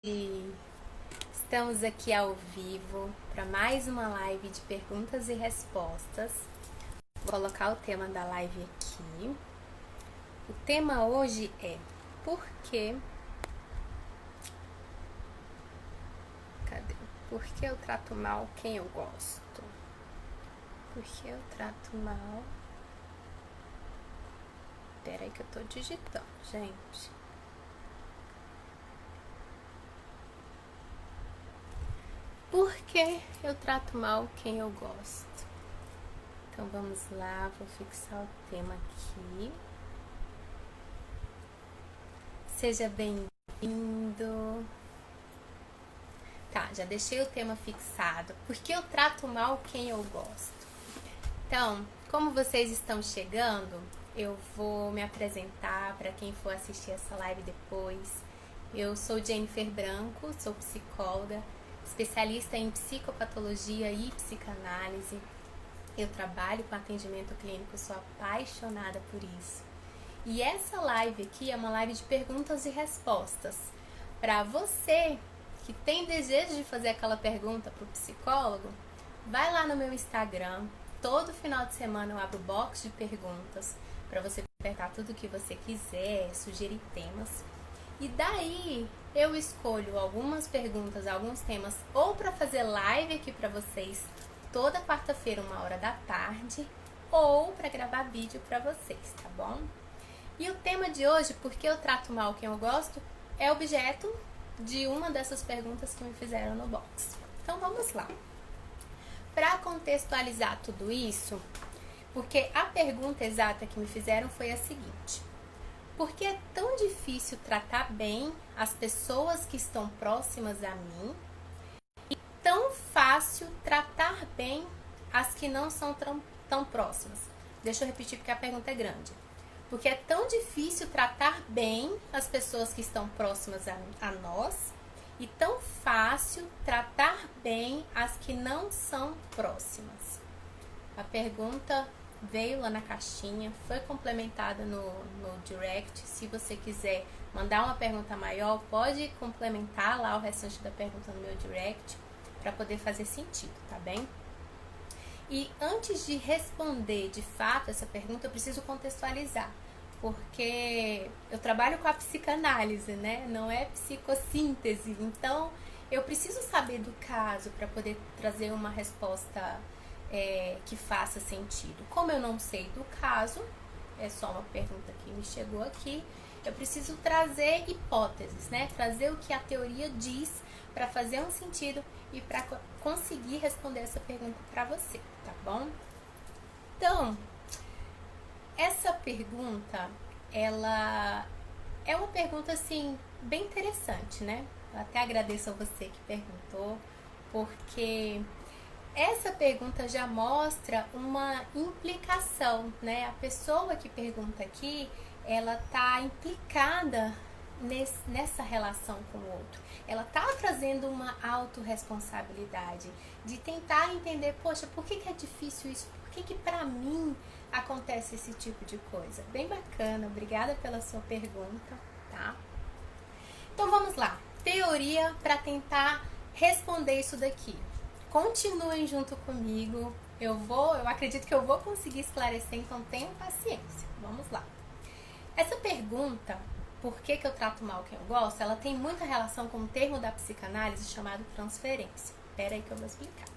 E estamos aqui ao vivo para mais uma live de perguntas e respostas. Vou colocar o tema da live aqui. O tema hoje é por que... Cadê? Por que eu trato mal quem eu gosto? Por que eu trato mal... Espera aí que eu tô digitando, gente. Por que eu trato mal quem eu gosto? Então vamos lá, vou fixar o tema aqui. Seja bem-vindo. Tá, já deixei o tema fixado. Por que eu trato mal quem eu gosto? Então, como vocês estão chegando, eu vou me apresentar para quem for assistir essa live depois. Eu sou Jennifer Branco, sou psicóloga, especialista em psicopatologia e psicanálise. Eu trabalho com atendimento clínico, sou apaixonada por isso. E essa live aqui é uma live de perguntas e respostas. Para você que tem desejo de fazer aquela pergunta para o psicólogo, vai lá no meu Instagram. Todo final de semana eu abro box de perguntas para você perguntar tudo o que você quiser, sugerir temas. E daí eu escolho algumas perguntas, alguns temas, ou para fazer live aqui para vocês toda quarta-feira, 1h da tarde, ou para gravar vídeo para vocês, tá bom? E o tema de hoje, por que eu trato mal quem eu gosto, é objeto de uma dessas perguntas que me fizeram no box. Então vamos lá. Para contextualizar tudo isso, porque a pergunta exata que me fizeram foi a seguinte: por que é tão difícil tratar bem as pessoas que estão próximas a mim e tão fácil tratar bem as que não são tão próximas? Deixa eu repetir porque a pergunta é grande. Porque é tão difícil tratar bem as pessoas que estão próximas a nós e tão fácil tratar bem as que não são próximas. A pergunta veio lá na caixinha, foi complementada no direct. Se você quiser mandar uma pergunta maior, pode complementar lá o restante da pergunta no meu direct para poder fazer sentido, tá bem? E antes de responder de fato essa pergunta, eu preciso contextualizar, porque eu trabalho com a psicanálise, né? Não é psicossíntese, então eu preciso saber do caso para poder trazer uma resposta que faça sentido. Como eu não sei do caso, é só uma pergunta que me chegou aqui, eu preciso trazer hipóteses, né? Trazer o que a teoria diz para fazer um sentido e para conseguir responder essa pergunta para você, tá bom? Então, essa pergunta, ela é uma pergunta, assim, bem interessante, né? Eu até agradeço a você que perguntou, porque essa pergunta já mostra uma implicação, né? A pessoa que pergunta aqui, ela tá implicada nessa relação com o outro. Ela tá trazendo uma autorresponsabilidade de tentar entender, poxa, por que é difícil isso? Por que pra mim acontece esse tipo de coisa? Bem bacana, obrigada pela sua pergunta, tá? Então vamos lá, teoria para tentar responder isso daqui. Continuem junto comigo, eu acredito que eu vou conseguir esclarecer, então tenham paciência. Vamos lá. Essa pergunta, por que eu trato mal quem eu gosto, ela tem muita relação com um termo da psicanálise chamado transferência. Espera aí que eu vou explicar.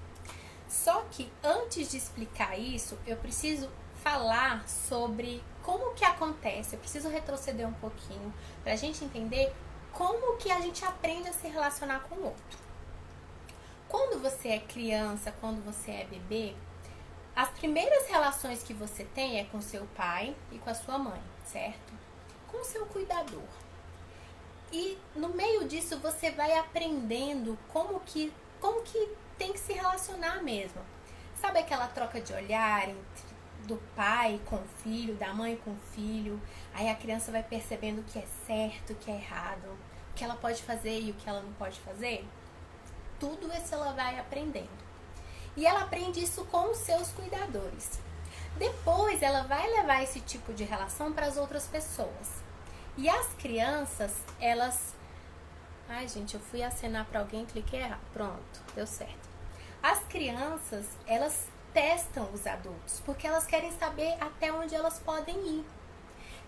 Só que antes de explicar isso, eu preciso falar sobre como que acontece. Eu preciso retroceder um pouquinho para a gente entender como que a gente aprende a se relacionar com o outro. Quando você é criança, quando você é bebê, as primeiras relações que você tem é com seu pai e com a sua mãe, certo? Com o seu cuidador. E no meio disso você vai aprendendo como que tem que se relacionar mesmo. Sabe aquela troca de olhar do pai com o filho, da mãe com o filho? Aí a criança vai percebendo o que é certo, o que é errado, o que ela pode fazer e o que ela não pode fazer. Tudo isso ela vai aprendendo. E ela aprende isso com os seus cuidadores. Depois ela vai levar esse tipo de relação para as outras pessoas. E as crianças, elas Ai, gente, eu fui acenar para alguém, cliquei errado. Pronto, deu certo. As crianças, elas testam os adultos, porque elas querem saber até onde elas podem ir.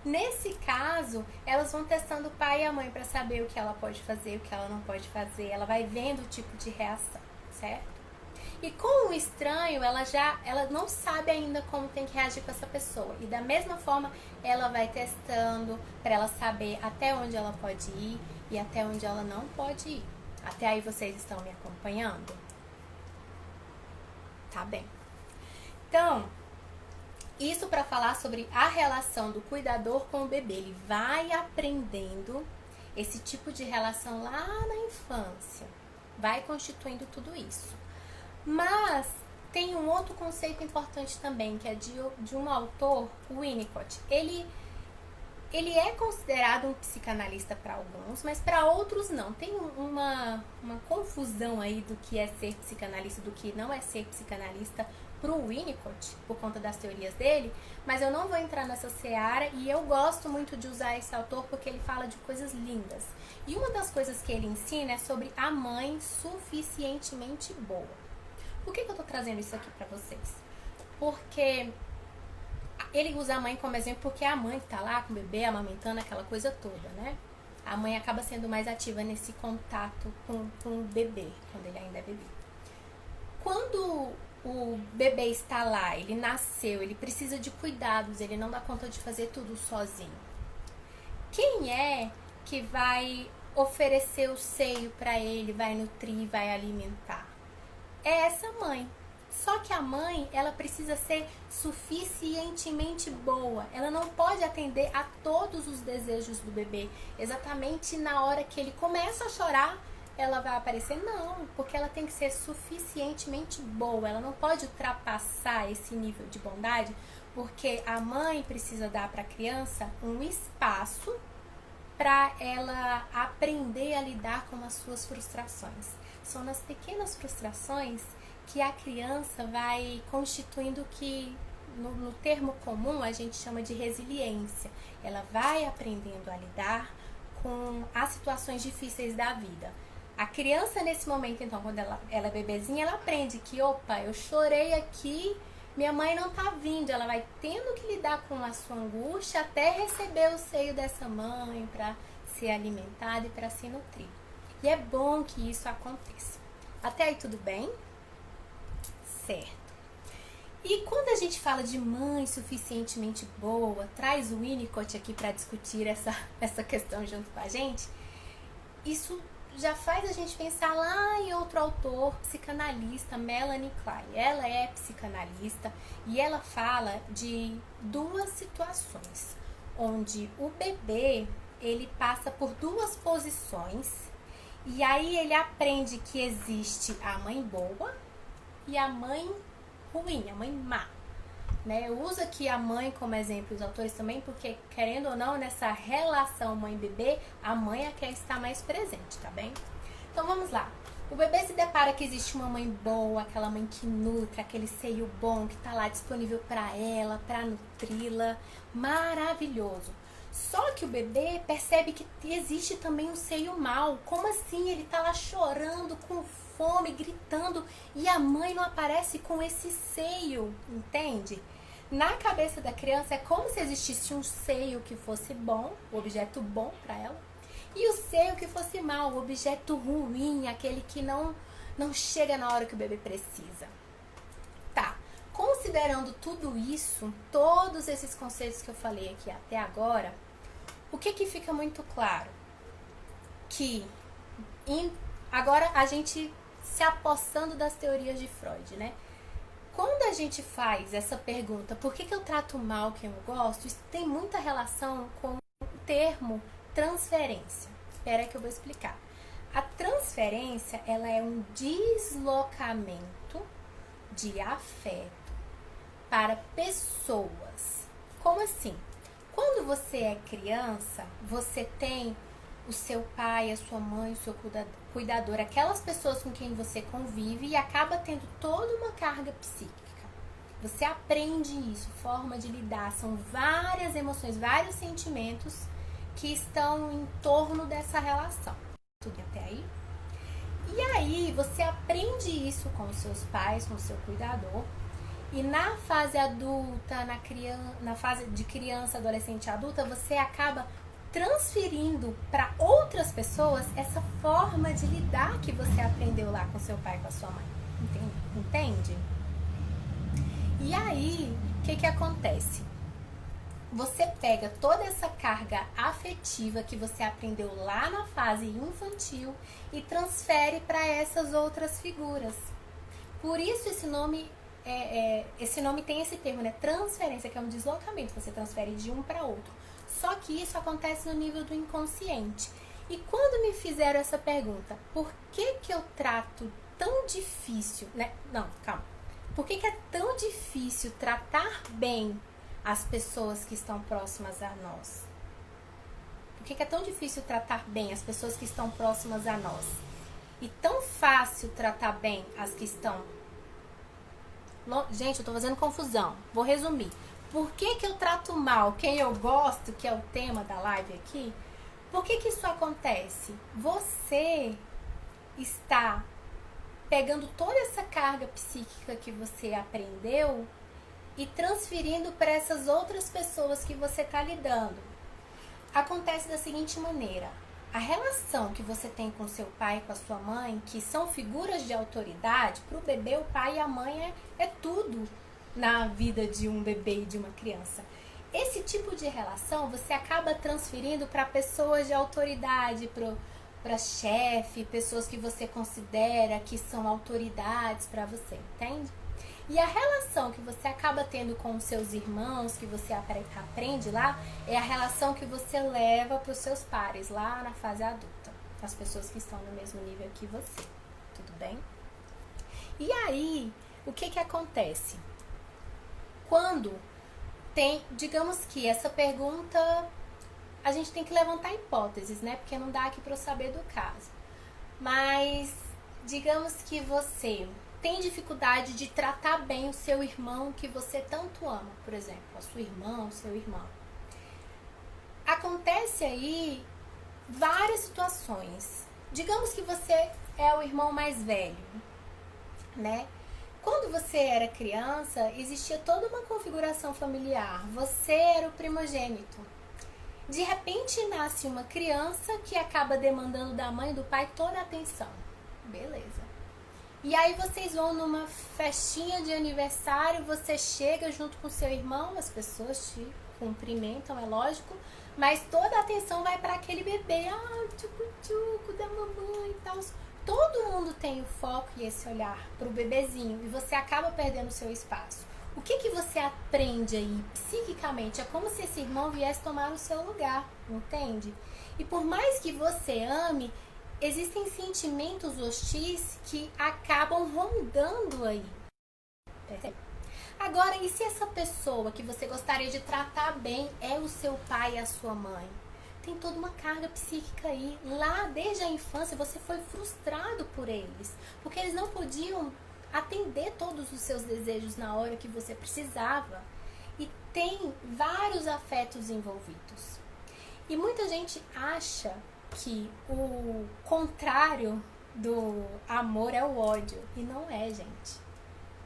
Nesse caso, elas vão testando o pai e a mãe para saber o que ela pode fazer, o que ela não pode fazer. Ela vai vendo o tipo de reação, certo? E com o estranho, ela não sabe ainda como tem que reagir com essa pessoa. E da mesma forma, ela vai testando para ela saber até onde ela pode ir e até onde ela não pode ir. Até aí vocês estão me acompanhando? Tá bem. Então, isso para falar sobre a relação do cuidador com o bebê. Ele vai aprendendo esse tipo de relação lá na infância. Vai constituindo tudo isso. Mas tem um outro conceito importante também, que é de um autor, o Winnicott. Ele é considerado um psicanalista para alguns, mas para outros não. Tem uma confusão aí do que é ser psicanalista e do que não é ser psicanalista pro Winnicott, por conta das teorias dele, mas eu não vou entrar nessa seara e eu gosto muito de usar esse autor porque ele fala de coisas lindas. E uma das coisas que ele ensina é sobre a mãe suficientemente boa. Por que eu tô trazendo isso aqui pra vocês? Porque ele usa a mãe como exemplo porque é a mãe que tá lá com o bebê, amamentando, aquela coisa toda, né? A mãe acaba sendo mais ativa nesse contato com o bebê, quando ele ainda é bebê. Quando o bebê está lá, ele nasceu, ele precisa de cuidados, ele não dá conta de fazer tudo sozinho. Quem é que vai oferecer o seio para ele, vai nutrir, vai alimentar? É essa mãe. Só que a mãe, ela precisa ser suficientemente boa. Ela não pode atender a todos os desejos do bebê. Exatamente na hora que ele começa a chorar, ela vai aparecer? Não, porque ela tem que ser suficientemente boa. Ela não pode ultrapassar esse nível de bondade, porque a mãe precisa dar para a criança um espaço para ela aprender a lidar com as suas frustrações. São nas pequenas frustrações que a criança vai constituindo o que no termo comum a gente chama de resiliência. Ela vai aprendendo a lidar com as situações difíceis da vida. A criança nesse momento, então, quando ela é bebezinha, ela aprende que, opa, eu chorei aqui, minha mãe não tá vindo. Ela vai tendo que lidar com a sua angústia até receber o seio dessa mãe para ser alimentada e para se nutrir. E é bom que isso aconteça. Até aí tudo bem? Certo. E quando a gente fala de mãe suficientemente boa, traz o Winnicott aqui para discutir essa questão junto com a gente, isso já faz a gente pensar lá em outro autor, psicanalista, Melanie Klein. Ela é psicanalista e ela fala de duas situações, onde o bebê, ele passa por duas posições e aí ele aprende que existe a mãe boa e a mãe ruim, a mãe má. Né? Eu uso aqui a mãe como exemplo, os autores também, porque querendo ou não, nessa relação mãe-bebê, a mãe é quem está mais presente, tá bem? Então vamos lá. O bebê se depara que existe uma mãe boa, aquela mãe que nutre, aquele seio bom que está lá disponível para ela, para nutri-la, maravilhoso. Só que o bebê percebe que existe também um seio mau. Como assim? Ele está lá chorando, com fome, gritando, e a mãe não aparece com esse seio, entende? Na cabeça da criança é como se existisse um seio que fosse bom, o objeto bom para ela, e o seio que fosse mau, o objeto ruim, aquele que não chega na hora que o bebê precisa. Tá, considerando tudo isso, todos esses conceitos que eu falei aqui até agora, o que fica muito claro? Que agora a gente se apossando das teorias de Freud, né? Quando a gente faz essa pergunta, por que eu trato mal quem eu gosto? Isso tem muita relação com o termo transferência. Espera que eu vou explicar. A transferência, ela é um deslocamento de afeto para pessoas. Como assim? Quando você é criança, você tem o seu pai, a sua mãe, o seu cuidador, aquelas pessoas com quem você convive e acaba tendo toda uma carga psíquica. Você aprende isso, forma de lidar, são várias emoções, vários sentimentos que estão em torno dessa relação. Tudo até aí? E aí você aprende isso com os seus pais, com o seu cuidador. E na fase adulta, na fase de criança, adolescente, adulta, você acaba transferindo para outras pessoas essa forma de lidar que você aprendeu lá com seu pai, com a sua mãe. Entende? E aí, o que acontece? Você pega toda essa carga afetiva que você aprendeu lá na fase infantil e transfere para essas outras figuras. Por isso esse nome tem esse termo, né? Transferência, que é um deslocamento. Você transfere de um para outro. Só que isso acontece no nível do inconsciente. E quando me fizeram essa pergunta, por que eu trato tão difícil, né? Não, calma. Por que é tão difícil tratar bem as pessoas que estão próximas a nós? Por que é tão difícil tratar bem as pessoas que estão próximas a nós? E tão fácil tratar bem as que estão... Gente, eu tô fazendo confusão. Vou resumir. Por que eu trato mal quem eu gosto, que é o tema da live aqui? Por que isso acontece? Você está pegando toda essa carga psíquica que você aprendeu e transferindo para essas outras pessoas que você está lidando. Acontece da seguinte maneira: a relação que você tem com seu pai e com a sua mãe, que são figuras de autoridade, para o bebê, o pai e a mãe é tudo na vida de um bebê e de uma criança. Esse tipo de relação você acaba transferindo para pessoas de autoridade, para chefe, pessoas que você considera que são autoridades para você, entende? E a relação que você acaba tendo com os seus irmãos, que você aprende lá, é a relação que você leva para os seus pares lá na fase adulta. As pessoas que estão no mesmo nível que você. Tudo bem? E aí, o que acontece? Quando tem, digamos que essa pergunta, a gente tem que levantar hipóteses, né? Porque não dá aqui para eu saber do caso. Mas, digamos que você tem dificuldade de tratar bem o seu irmão que você tanto ama, por exemplo, a sua irmã, o seu irmão. Acontece aí várias situações. Digamos que você é o irmão mais velho, né? Quando você era criança, existia toda uma configuração familiar. Você era o primogênito. De repente nasce uma criança que acaba demandando da mãe e do pai toda a atenção. Beleza. E aí vocês vão numa festinha de aniversário, você chega junto com seu irmão, as pessoas te cumprimentam, é lógico, mas toda a atenção vai para aquele bebê, tchucu-tchucu da mamãe e tal. Todo mundo tem o foco e esse olhar pro bebezinho e você acaba perdendo o seu espaço. O que você aprende aí psiquicamente? É como se esse irmão viesse tomar o seu lugar, entende? E por mais que você ame, existem sentimentos hostis que acabam rondando aí. Percebe? Agora, e se essa pessoa que você gostaria de tratar bem é o seu pai e a sua mãe? Tem toda uma carga psíquica aí. Lá, desde a infância, você foi frustrado por eles. Porque eles não podiam atender todos os seus desejos na hora que você precisava. E tem vários afetos envolvidos. E muita gente acha que o contrário do amor é o ódio. E não é, gente.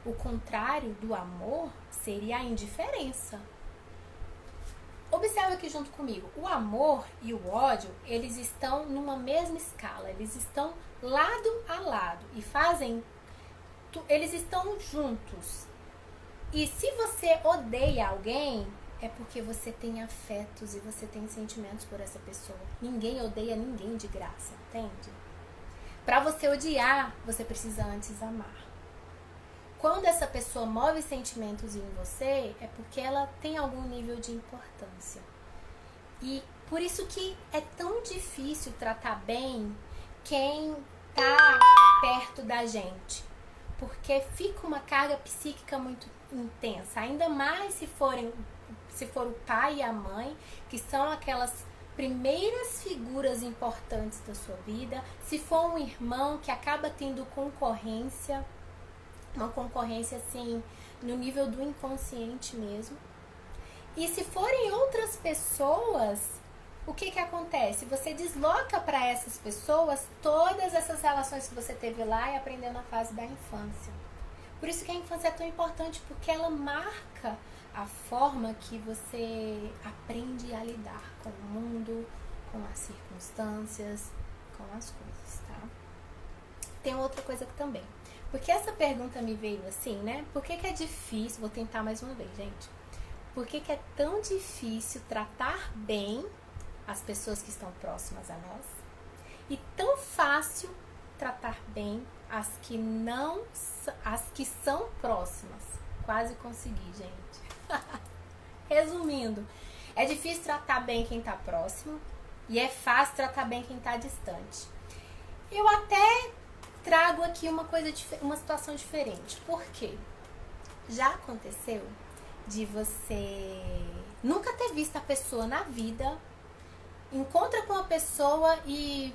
O contrário do amor seria a indiferença. Observa aqui junto comigo. O amor e o ódio, eles estão numa mesma escala. Eles estão lado a lado. E fazem... Eles estão juntos. E se você odeia alguém, é porque você tem afetos e você tem sentimentos por essa pessoa. Ninguém odeia ninguém de graça, entende? Para você odiar, você precisa antes amar. Quando essa pessoa move sentimentos em você, é porque ela tem algum nível de importância. E por isso que é tão difícil tratar bem quem tá perto da gente. Porque fica uma carga psíquica muito intensa. Ainda mais se for o pai e a mãe, que são aquelas primeiras figuras importantes da sua vida. Se for um irmão que acaba tendo concorrência, uma concorrência assim no nível do inconsciente mesmo. E se forem outras pessoas, o que que acontece? Você desloca para essas pessoas todas essas relações que você teve lá e aprendeu na fase da infância. Por isso que a infância é tão importante, porque ela marca a forma que você aprende a lidar com o mundo, com as circunstâncias, com as coisas, tá? Tem outra coisa que também. Porque essa pergunta me veio assim, né? Por que que é difícil, vou tentar mais uma vez, gente. Por que que é tão difícil tratar bem as pessoas que estão próximas a nós e tão fácil tratar bem as que são próximas? Quase consegui, gente. Resumindo, é difícil tratar bem quem está próximo e é fácil tratar bem quem está distante. Eu até trago aqui uma situação diferente. Por quê? Já aconteceu de você nunca ter visto a pessoa na vida, encontra com a pessoa e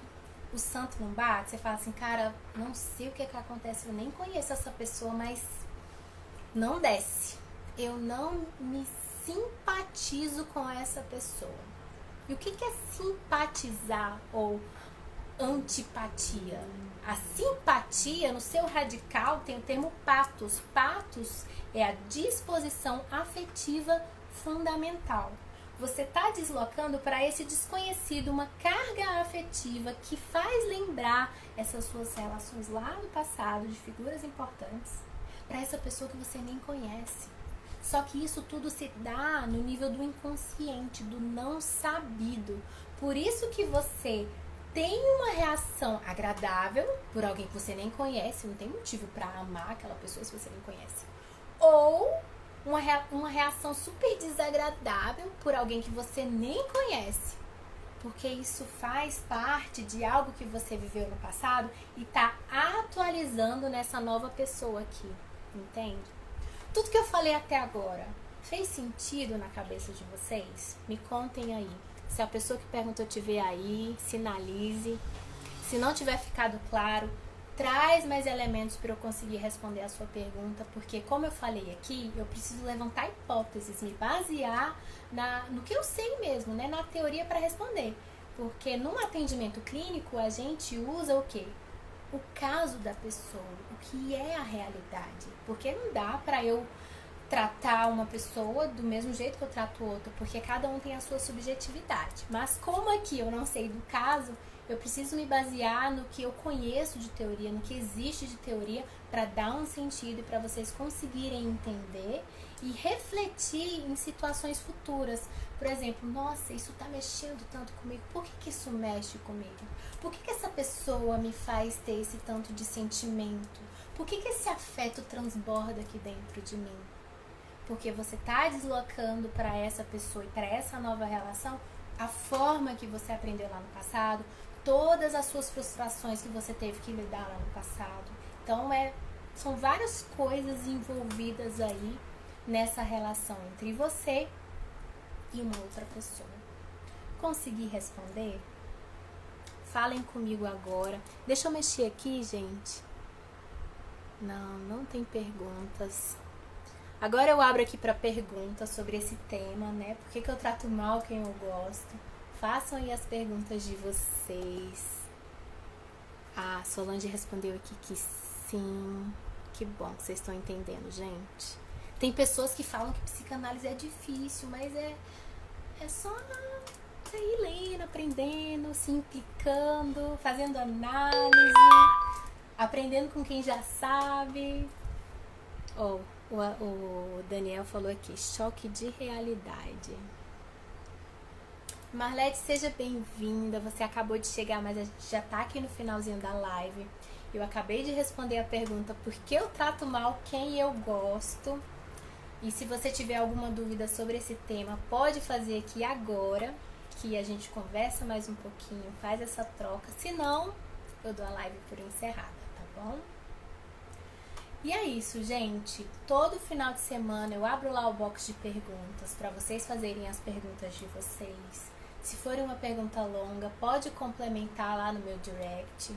o santo não bate? Você fala assim, cara, não sei o que acontece, eu nem conheço essa pessoa, mas não desce. Eu não me simpatizo com essa pessoa. E o que é simpatizar ou antipatia? A simpatia, no seu radical, tem o termo patos. Patos é a disposição afetiva fundamental. Você está deslocando para esse desconhecido uma carga afetiva que faz lembrar essas suas relações lá no passado, de figuras importantes, para essa pessoa que você nem conhece. Só que isso tudo se dá no nível do inconsciente, do não sabido. Por isso que você tem uma reação agradável por alguém que você nem conhece, não tem motivo para amar aquela pessoa se você nem conhece. Ou uma reação super desagradável por alguém que você nem conhece. Porque isso faz parte de algo que você viveu no passado e está atualizando nessa nova pessoa aqui, entende? Tudo que eu falei até agora fez sentido na cabeça de vocês? Me contem aí. Se a pessoa que perguntou tiver aí, sinalize. Se não tiver ficado claro, traz mais elementos para eu conseguir responder a sua pergunta, porque como eu falei aqui, eu preciso levantar hipóteses, me basear no que eu sei mesmo, né, na teoria para responder. Porque num atendimento clínico a gente usa o quê? O caso da pessoa, o que é a realidade. Porque não dá para eu tratar uma pessoa do mesmo jeito que eu trato outra, porque cada um tem a sua subjetividade. Mas como aqui eu não sei do caso, eu preciso me basear no que eu conheço de teoria, no que existe de teoria, para dar um sentido e para vocês conseguirem entender e refletir em situações futuras. Por exemplo, nossa, isso está mexendo tanto comigo, por que isso mexe comigo? Por que essa pessoa me faz ter esse tanto de sentimento? Por que esse afeto transborda aqui dentro de mim? Porque você está deslocando para essa pessoa e para essa nova relação a forma que você aprendeu lá no passado, todas as suas frustrações que você teve que lidar lá no passado. Então, são várias coisas envolvidas aí nessa relação entre você e uma outra pessoa. Consegui responder? Falem comigo agora. Deixa eu mexer aqui, gente. Não tem perguntas. Agora eu abro aqui para perguntas sobre esse tema, né? Por que eu trato mal quem eu gosto? Façam aí as perguntas de vocês. A Solange respondeu aqui que sim. Que bom que vocês estão entendendo, gente. Tem pessoas que falam que psicanálise é difícil, mas é só você ir lendo, aprendendo, se implicando, fazendo análise, aprendendo com quem já sabe. O Daniel falou aqui, choque de realidade. Marlete, seja bem-vinda. Você acabou de chegar, mas a gente já tá aqui no finalzinho da live. Eu acabei de responder a pergunta por que eu trato mal quem eu gosto. E se você tiver alguma dúvida sobre esse tema, pode fazer aqui agora, que a gente conversa mais um pouquinho, faz essa troca. Se não, eu dou a live por encerrada, tá bom? E é isso, gente. Todo final de semana eu abro lá o box de perguntas para vocês fazerem as perguntas de vocês. Se for uma pergunta longa, pode complementar lá no meu direct,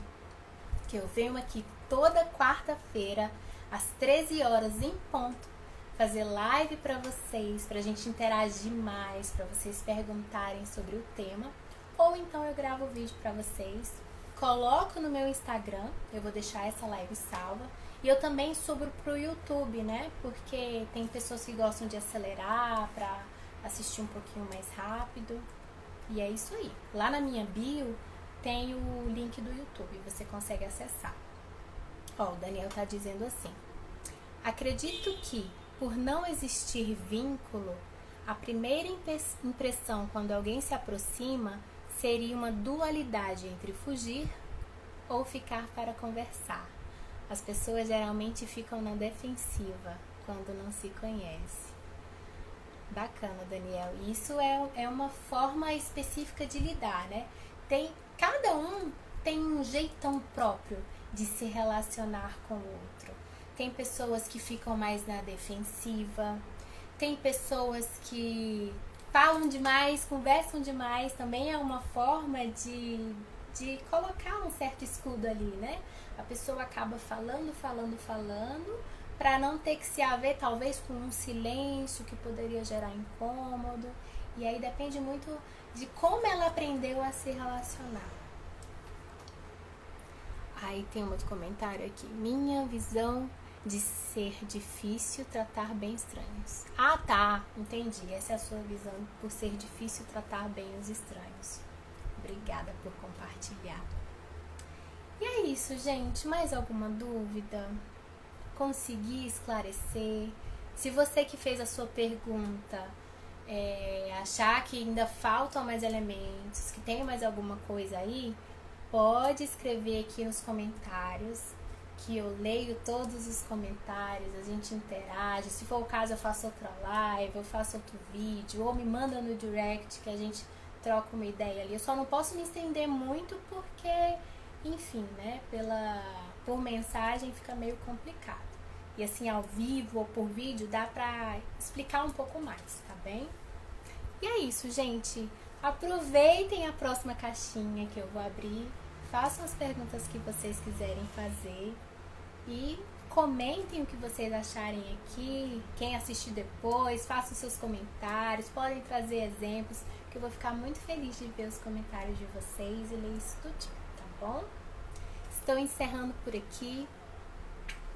que eu venho aqui toda quarta-feira, às 13 horas em ponto, fazer live para vocês, pra gente interagir mais, para vocês perguntarem sobre o tema. ou então eu gravo o vídeo pra vocês, coloco no meu Instagram, eu vou deixar essa live salva, e eu também subo pro YouTube, né? Porque tem pessoas que gostam de acelerar pra assistir um pouquinho mais rápido. E é isso aí. Lá na minha bio tem o link do YouTube, você consegue acessar. Ó, o Daniel tá dizendo assim: acredito que, por não existir vínculo, a primeira impressão quando alguém se aproxima seria uma dualidade entre fugir ou ficar para conversar. As pessoas geralmente ficam na defensiva quando não se conhece. Bacana, Daniel. Isso é uma forma específica de lidar, né? Cada um tem um jeitão próprio de se relacionar com o outro. Tem pessoas que ficam mais na defensiva, tem pessoas que falam demais, conversam demais, também é uma forma de colocar um certo escudo ali, né? A pessoa acaba falando, para não ter que se haver talvez com um silêncio que poderia gerar incômodo. E aí depende muito de como ela aprendeu a se relacionar. Aí tem um outro comentário aqui: minha visão de ser difícil tratar bem estranhos. Ah, tá, entendi. Essa é a sua visão por ser difícil tratar bem os estranhos. Obrigada por compartilhar. E é isso, gente. Mais alguma dúvida? Consegui esclarecer? Se você que fez a sua pergunta achar que ainda faltam mais elementos, que tem mais alguma coisa aí, pode escrever aqui nos comentários, que eu leio todos os comentários, a gente interage. Se for o caso, eu faço outra live, eu faço outro vídeo, ou me manda no direct que a gente troca uma ideia ali. Eu só não posso me estender muito porque, enfim, né, por mensagem fica meio complicado. E assim, ao vivo ou por vídeo, dá pra explicar um pouco mais, tá bem? E é isso, gente. Aproveitem a próxima caixinha que eu vou abrir. Façam as perguntas que vocês quiserem fazer. E comentem o que vocês acharem aqui. Quem assistir depois, façam seus comentários. Podem trazer exemplos, que eu vou ficar muito feliz de ver os comentários de vocês e ler isso tudinho, tá bom? Estou encerrando por aqui.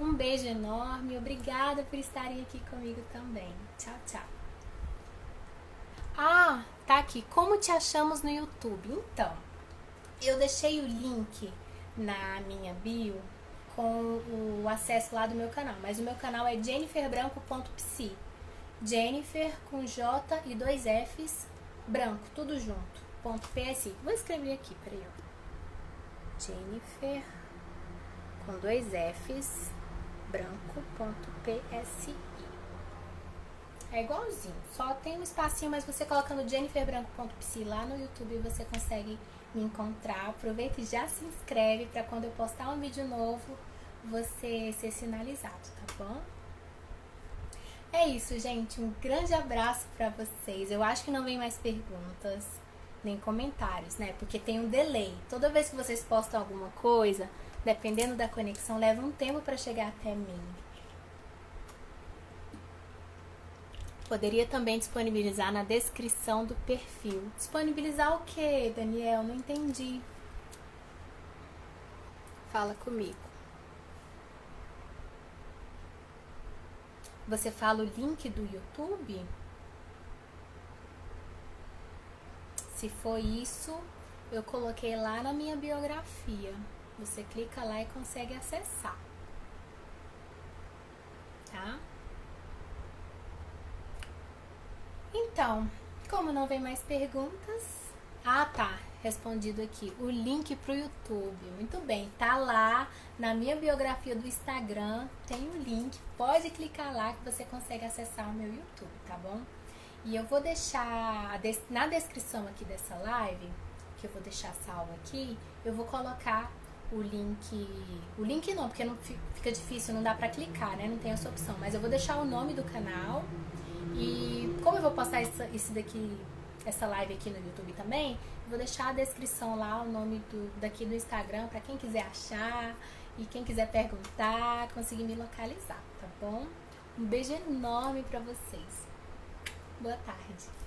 Um beijo enorme. Obrigada por estarem aqui comigo também. Tchau, tchau. Ah, tá aqui. Como te achamos no YouTube? Então, eu deixei o link na minha bio com o acesso lá do meu canal. Mas o meu canal é jenniferbranco.psi. Jennifer com J e 2 Fs, branco, tudo junto, .psi. Vou escrever aqui, peraí, ó. Jennifer com 2 Fs, branco.psi. É igualzinho, só tem um espacinho, mas você colocando jenniferbranco.psi lá no YouTube você consegue me encontrar. Aproveita e já se inscreve para quando eu postar um vídeo novo você ser sinalizado, tá bom? É isso, gente. Um grande abraço para vocês. Eu acho que não vem mais perguntas nem comentários, né? Porque tem um delay. Toda vez que vocês postam alguma coisa, dependendo da conexão, leva um tempo para chegar até mim. Poderia também disponibilizar na descrição do perfil. Disponibilizar o quê, Daniel? Não entendi. Fala comigo. Você fala o link do YouTube? Se for isso, eu coloquei lá na minha biografia. Você clica lá e consegue acessar. Tá? Então, como não vem mais perguntas... Ah, tá. Respondido aqui. O link pro YouTube. Muito bem. Tá lá na minha biografia do Instagram. Tem o link. Pode clicar lá que você consegue acessar o meu YouTube, tá bom? E eu vou deixar na descrição aqui dessa live, que eu vou deixar salvo aqui, eu vou colocar o link... O link não, porque não fica difícil, não dá pra clicar, né? Não tem essa opção. Mas eu vou deixar o nome do canal. E como eu vou postar essa live aqui no YouTube também, eu vou deixar a descrição lá, o nome daqui do Instagram, pra quem quiser achar e quem quiser perguntar, conseguir me localizar, tá bom? Um beijo enorme pra vocês. Boa tarde.